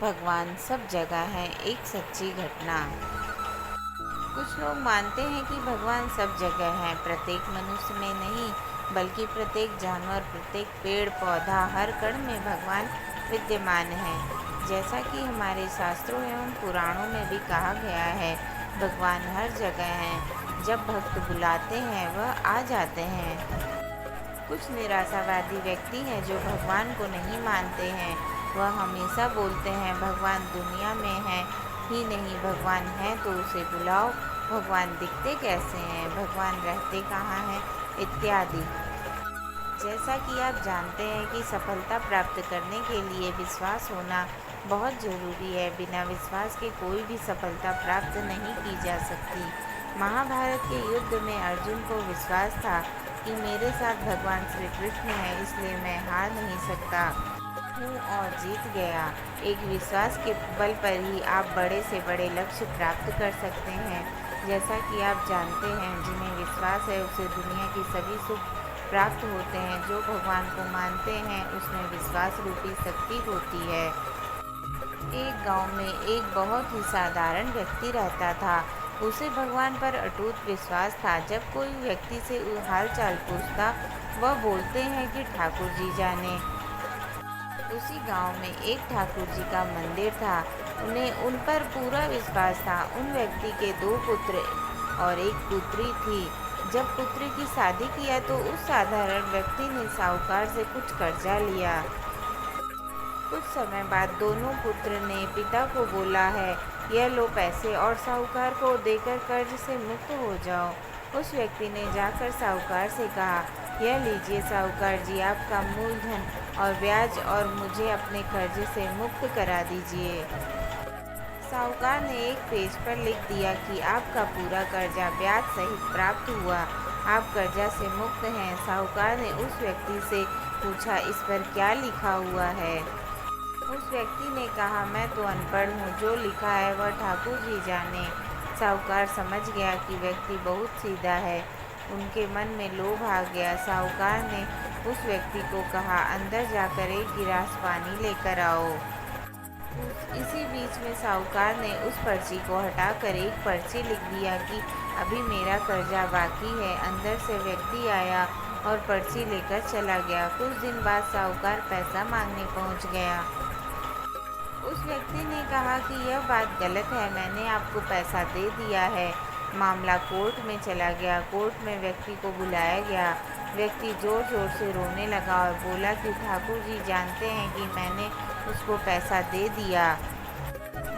भगवान सब जगह है, एक सच्ची घटना। कुछ लोग मानते हैं कि भगवान सब जगह है, प्रत्येक मनुष्य में नहीं बल्कि प्रत्येक जानवर, प्रत्येक पेड़ पौधा, हर कण में भगवान विद्यमान है। जैसा कि हमारे शास्त्रों एवं पुराणों में भी कहा गया है, भगवान हर जगह हैं। जब भक्त बुलाते हैं वह आ जाते हैं। कुछ निराशावादी व्यक्ति हैं जो भगवान को नहीं मानते हैं। वह हमेशा बोलते हैं भगवान दुनिया में है ही नहीं, भगवान है तो उसे बुलाओ, भगवान दिखते कैसे हैं, भगवान रहते कहाँ हैं, इत्यादि। जैसा कि आप जानते हैं कि सफलता प्राप्त करने के लिए विश्वास होना बहुत ज़रूरी है। बिना विश्वास के कोई भी सफलता प्राप्त नहीं की जा सकती। महाभारत के युद्ध में अर्जुन को विश्वास था कि मेरे साथ भगवान श्री कृष्ण है, इसलिए मैं हार नहीं सकता हूँ और जीत गया। एक विश्वास के बल पर ही आप बड़े से बड़े लक्ष्य प्राप्त कर सकते हैं। जैसा कि आप जानते हैं, जिन्हें विश्वास है उसे दुनिया की सभी सुख प्राप्त होते हैं। जो भगवान को मानते हैं उसमें विश्वास रूपी शक्ति होती है। एक गांव में एक बहुत ही साधारण व्यक्ति रहता था। उसे भगवान पर अटूट विश्वास था। जब कोई व्यक्ति से हाल चाल पूछता, वह बोलते हैं कि ठाकुर जी जाने। उसी गांव में एक ठाकुर जी का मंदिर था। उन्हें उन पर पूरा विश्वास था। उन व्यक्ति के 2 पुत्र और 1 पुत्री थी। जब पुत्री की शादी किया तो उस साधारण व्यक्ति ने साहूकार से कुछ कर्जा लिया। कुछ समय बाद दोनों पुत्र ने पिता को बोला है, यह लो पैसे और साहूकार को देकर कर्ज से मुक्त हो जाओ। उस व्यक्ति ने जाकर साहूकार से कहा, यह लीजिए साहूकार जी, आपका मूलधन और ब्याज, और मुझे अपने कर्ज से मुक्त करा दीजिए। साहूकार ने एक पेज पर लिख दिया कि आपका पूरा कर्जा ब्याज सहित प्राप्त हुआ, आप कर्जा से मुक्त हैं। साहूकार ने उस व्यक्ति से पूछा, इस पर क्या लिखा हुआ है? उस व्यक्ति ने कहा, मैं तो अनपढ़ हूँ, जो लिखा है वह ठाकुर जी जाने। साहूकार समझ गया कि व्यक्ति बहुत सीधा है। उनके मन में लोभ आ गया। साहूकार ने उस व्यक्ति को कहा, अंदर जाकर एक गिलास पानी लेकर आओ। इसी बीच में साहूकार ने उस पर्ची को हटाकर एक पर्ची लिख दिया कि अभी मेरा कर्जा बाकी है। अंदर से व्यक्ति आया और पर्ची लेकर चला गया। कुछ दिन बाद साहूकार पैसा मांगने पहुंच गया। उस व्यक्ति ने कहा कि यह बात गलत है, मैंने आपको पैसा दे दिया है। मामला कोर्ट में चला गया। कोर्ट में व्यक्ति को बुलाया गया। व्यक्ति जोर जोर से रोने लगा और बोला कि ठाकुर जी जानते हैं कि मैंने उसको पैसा दे दिया।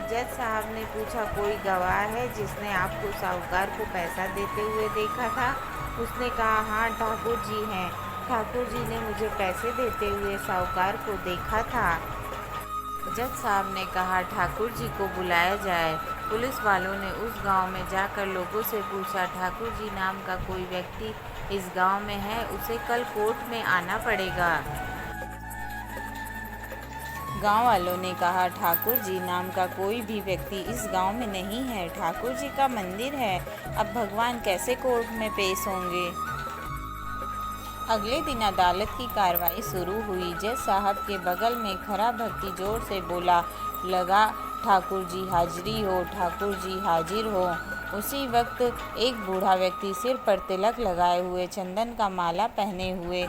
जज साहब ने पूछा, कोई गवाह है जिसने आपको साहूकार को पैसा देते हुए देखा था? उसने कहा, हाँ ठाकुर जी हैं। ठाकुर जी ने मुझे पैसे देते हुए साहूकार को देखा था। जज साहब ने कहा, ठाकुर जी को बुलाया जाए। पुलिस वालों ने उस गांव में जाकर लोगों से पूछा, ठाकुर जी नाम का कोई व्यक्ति इस गांव में है? उसे कल कोर्ट में आना पड़ेगा। गांव वालों ने कहा, ठाकुर जी नाम का कोई भी व्यक्ति इस गांव में नहीं है। ठाकुर जी का मंदिर है, अब भगवान कैसे कोर्ट में पेश होंगे? अगले दिन अदालत की कार्रवाई शुरू हुई। जज साहब के बगल में खड़ा भक्ति जोर से बोला लगा, ठाकुर जी हाजिरी हो, ठाकुर जी हाजिर हो। उसी वक्त एक बूढ़ा व्यक्ति सिर पर तिलक लगाए हुए, चंदन का माला पहने हुए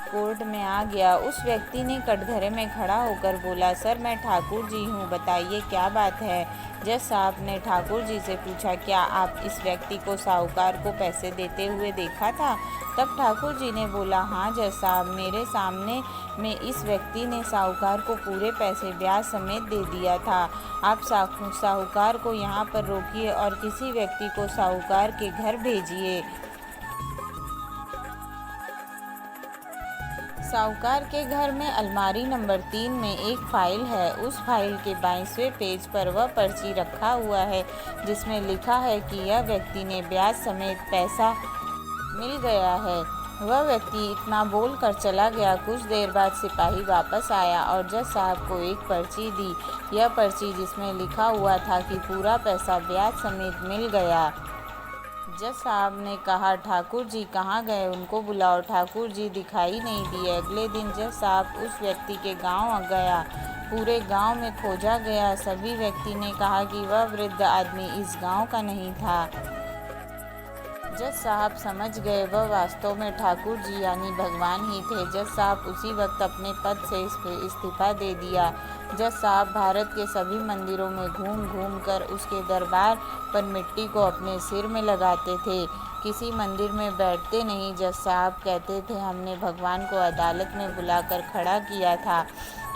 कोर्ट में आ गया। उस व्यक्ति ने कटघरे में खड़ा होकर बोला, सर मैं ठाकुर जी हूँ, बताइए क्या बात है? जज साहब ने ठाकुर जी से पूछा, क्या आप इस व्यक्ति को साहूकार को पैसे देते हुए देखा था? तब ठाकुर जी ने बोला, हाँ जज साहब, मेरे सामने में इस व्यक्ति ने साहूकार को पूरे पैसे ब्याज समेत दे दिया था। आप साहूकार को यहाँ पर रोकिए और किसी व्यक्ति को साहूकार के घर भेजिए। साहूकार के घर में अलमारी नंबर 3 में एक फाइल है। उस फाइल के 22वें पेज पर वह पर्ची रखा हुआ है जिसमें लिखा है कि यह व्यक्ति ने ब्याज समेत पैसा मिल गया है। वह व्यक्ति इतना बोलकर चला गया। कुछ देर बाद सिपाही वापस आया और जज साहब को एक पर्ची दी। यह पर्ची जिसमें लिखा हुआ था कि पूरा पैसा ब्याज समेत मिल गया। जज साहब ने कहा, ठाकुर जी कहाँ गए? उनको बुलाओ। ठाकुर जी दिखाई नहीं दिए। अगले दिन जज साहब उस व्यक्ति के गांव गया। पूरे गांव में खोजा गया। सभी व्यक्ति ने कहा कि वह वृद्ध आदमी इस गांव का नहीं था। जज साहब समझ गए वह वास्तव में ठाकुर जी यानी भगवान ही थे। जज साहब उसी वक्त अपने पद से इस्तीफा दे दिया। जज साहब भारत के सभी मंदिरों में घूम घूम कर उसके दरबार पर मिट्टी को अपने सिर में लगाते थे। किसी मंदिर में बैठते नहीं। जज साहब कहते थे हमने भगवान को अदालत में बुलाकर खड़ा किया था,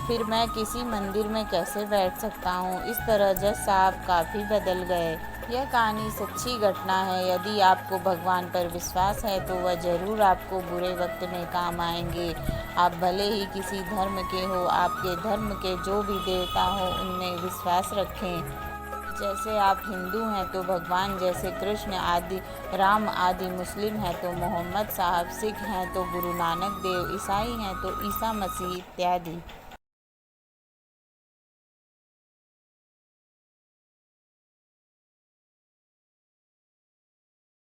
फिर मैं किसी मंदिर में कैसे बैठ सकता हूँ। इस तरह जज साहब काफ़ी बदल गए। यह कहानी सच्ची घटना है। यदि आपको भगवान पर विश्वास है तो वह ज़रूर आपको बुरे वक्त में काम आएंगे। आप भले ही किसी धर्म के हो, आपके धर्म के जो भी देवता हो उनमें विश्वास रखें। जैसे आप हिंदू हैं तो भगवान, जैसे कृष्ण आदि, राम आदि, मुस्लिम हैं तो मोहम्मद साहब, सिख हैं तो गुरु नानक देव, ईसाई हैं तो ईसा मसीह इत्यादि।